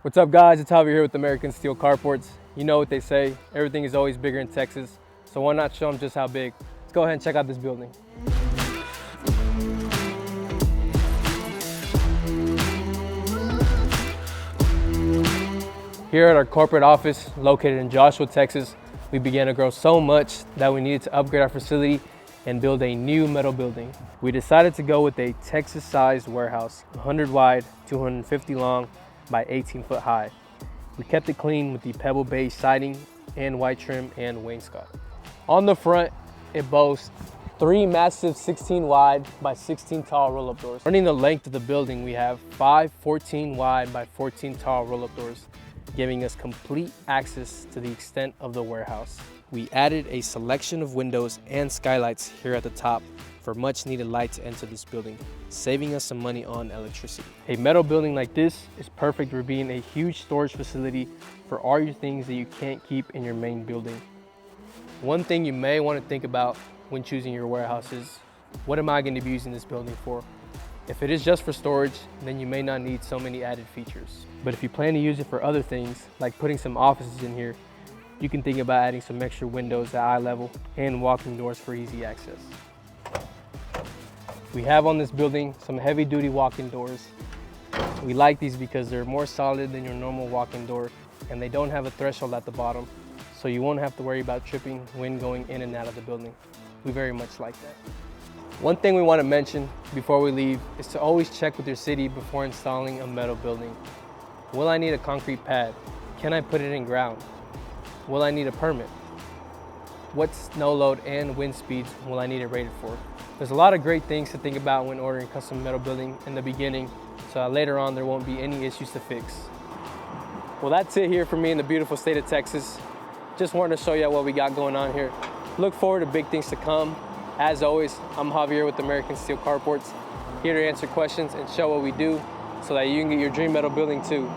What's up guys, it's Javier here with American Steel Carports. You know what they say, everything is always bigger in Texas, so why not show them just how big? Let's go ahead and check out this building. Here at our corporate office, located in Joshua, Texas, we began to grow so much that we needed to upgrade our facility and build a new metal building. We decided to go with a Texas-sized warehouse, 100 wide, 250 long, by 18 foot high. We kept it clean with the pebble beige siding and white trim and wainscot. On the front, it boasts 3 massive 16 wide by 16 tall roll-up doors. Running the length of the building, we have 5 14 wide by 14 tall roll-up doors, giving us complete access to the extent of the warehouse. We added a selection of windows and skylights here at the top for much needed light to enter this building, saving us some money on electricity. A metal building like this is perfect for being a huge storage facility for all your things that you can't keep in your main building. One thing you may want to think about when choosing your warehouse is, what am I going to be using this building for? If it is just for storage, then you may not need so many added features. But if you plan to use it for other things, like putting some offices in here, you can think about adding some extra windows at eye level and walking doors for easy access. We have on this building some heavy duty walk-in doors. We like these because they're more solid than your normal walk-in door, and they don't have a threshold at the bottom, so you won't have to worry about tripping when going in and out of the building. We very much like that. One thing we want to mention before we leave is to always check with your city before installing a metal building. Will I need a concrete pad? Can I put it in ground? Will I need a permit? What snow load and wind speeds will I need it rated for? There's a lot of great things to think about when ordering custom metal building in the beginning, so that later on there won't be any issues to fix. Well, that's it here for me in the beautiful state of Texas. Just wanted to show you what we got going on here. Look forward to big things to come. As always, I'm Javier with American Steel Carports, here to answer questions and show what we do so that you can get your dream metal building too.